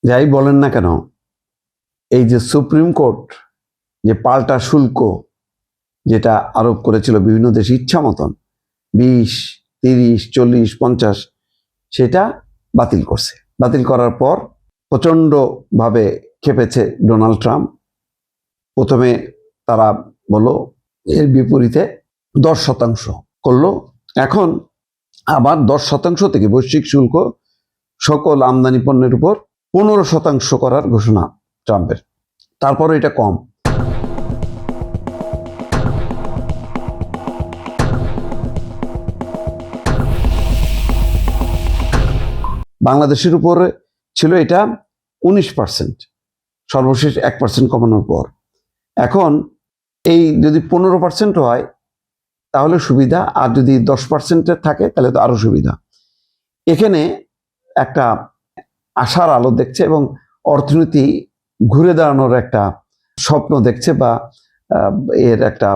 যাই বলেন না কেন, এই যে সুপ্রিম কোর্ট যে পাল্টা শুল্ক যেটা আরোপ করেছিল বিভিন্ন দেশে ইচ্ছা মতন 20, 30, 40, 50, সেটা বাতিল করছে। বাতিল করার পর প্রচণ্ডভাবে খেপেছে ডোনাল্ড ট্রাম্প। প্রথমে তারা বলল এর বিপরীতে 10% করলো। এখন আবার 10% থেকে বৈশ্বিক শুল্ক সকল আমদানি পণ্যের উপর 15% করার ঘোষণা ট্রাম্পের। তারপরে এটা কম। বাংলাদেশের উপরে ছিল এটা 19%, সর্বশেষ 1% কমানোর পর। এখন এই যদি 15% হয় তাহলে সুবিধা, আর যদি 10% থাকে তাহলে তো আরো সুবিধা। এখানে একটা আশার আলো দেখছে এবং অর্থনীতি ঘুরে দাঁড়ানোর একটা স্বপ্ন দেখছে, বা এর একটা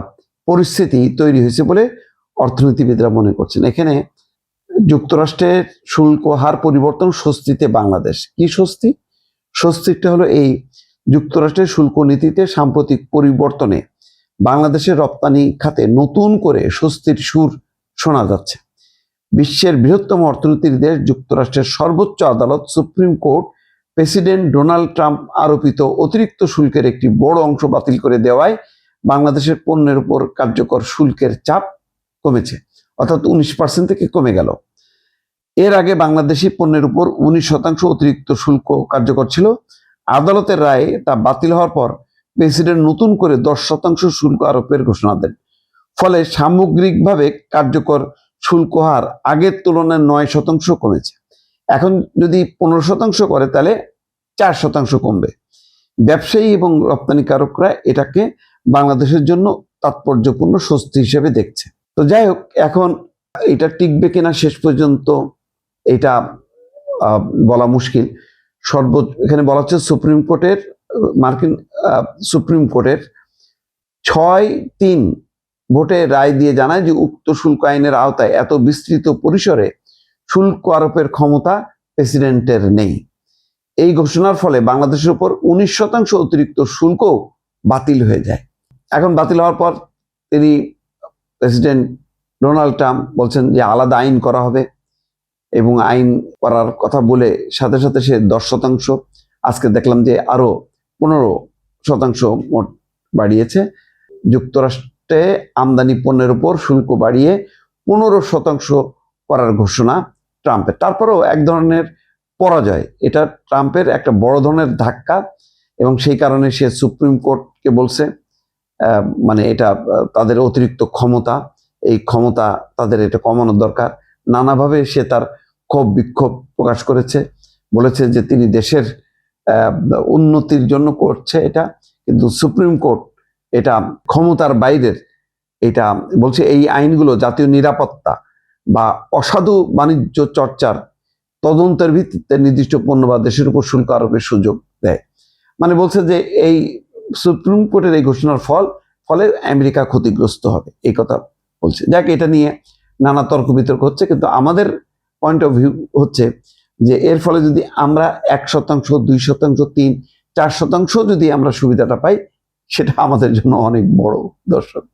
পরিস্থিতি তৈরি হয়েছে বলে অর্থনীতিবিদরা মনে করছেন। এখানে যুক্তরাষ্ট্রের শুল্ক হার পরিবর্তন স্বস্তিতে বাংলাদেশ। কি স্বস্তি? স্বস্তিটা হলো এই যুক্তরাষ্ট্রের শুল্ক নীতিতে সাম্প্রতিক পরিবর্তনে বাংলাদেশের রপ্তানি খাতে নতুন করে স্বস্তির সুর শোনা যাচ্ছে। বিশ্বের বৃহত্তম অর্থনীতির দেশ যুক্তরাষ্ট্রের সর্বোচ্চ আদালত supreme court president Donald Trump আরোপিত অতিরিক্ত শুল্কের একটি বড় অংশ বাতিল করে দেওয়ায় বাংলাদেশের পণ্যের উপর কার্যকর শুল্কের চাপ কমেছে, অর্থাৎ 19% থেকে কমে গেল। এর আগে বাংলাদেশি পণ্যের উপর 19% অতিরিক্ত শুল্ক কার্যকর ছিল। আদালতের রায়ে তা বাতিল হওয়ার পর প্রেসিডেন্ট নতুন করে 10% শুল্ক আরোপের ঘোষণা দেন। ফলে সামগ্রিকভাবে কার্যকর শুল্ক হার আগের তুলনায় 9% কমেছে। এখন যদি 15% করে তাহলে 4% কমবে। ব্যবসায়ী এবং রপ্তানিকারকরা এটাকে বাংলাদেশের জন্য তাৎপর্যপূর্ণ স্বস্তি হিসেবে দেখছে। তো যাই হোক, এখন এটা টিকবে কিনা শেষ পর্যন্ত এটা বলা মুশকিল। এখানে বলা হচ্ছে মার্কিন সুপ্রিম কোর্টের 6-3 ভোটে রায় দিয়ে জানায় যে উক্ত শুল্ক আইনের আওতায় এত বিস্তৃত পরিসরে শুল্ক আরোপের ক্ষমতা প্রেসিডেন্টের নেই। এই ঘোষণার ফলে বাংলাদেশের উপর 19% অতিরিক্ত শুল্ক বাতিল হয়ে যায়। এখন বাতিল হওয়ার পর তিনি প্রেসিডেন্ট ডোনাল্ড ট্রাম্প বলছেন যে আলাদা আইন করা হবে, এবং আইন করার কথা বলে সাথে সাথে সে 10%, আজকে দেখলাম যে আরো 15% মোট বাড়িয়েছে। যুক্তরাষ্ট্রে আমদানি পণ্যের উপর শুল্ক বাড়িয়ে 15% করার ঘোষণা ট্রাম্পের। তারপরেও এক ধরনের পরাজয়, এটা ট্রাম্পের একটা বড় ধরনের ধাক্কা, এবং সেই কারণে সে সুপ্রিম কোর্টকে বলছে মানে এটা তাদের অতিরিক্ত ক্ষমতা, এই ক্ষমতা তাদের এটা কমানোর দরকার। নানাভাবে সে তার ক্ষোভ বিক্ষোভ প্রকাশ করেছে, বলেছে যে তিনি দেশের উন্নতির জন্য করছে এটা, কিন্তু সুপ্রিম কোর্ট এটা ক্ষমতার বাইরের। এটা বলছে এই আইনগুলো জাতীয় নিরাপত্তা বা অসাধু বাণিজ্য চর্চার তদন্তের ভিত্তিতে নির্দিষ্ট পণ্য বা দেশের উপর শুল্ক আরোপের সুযোগ দেয়। মানে বলছে যে এই সুপ্রিম কোর্টের এই ঘোষণার ফলে আমেরিকা ক্ষতিগ্রস্ত হবে, এই কথা বলছে। যাক, এটা নিয়ে নানা তর্ক বিতর্ক হচ্ছে, কিন্তু আমাদের পয়েন্ট অফ ভিউ হচ্ছে যে এর ফলে যদি আমরা 1%, 2%, 3, 4% যদি আমরা সুবিধাটা পাই, সেটা আমাদের জন্য অনেক বড় দর্শক।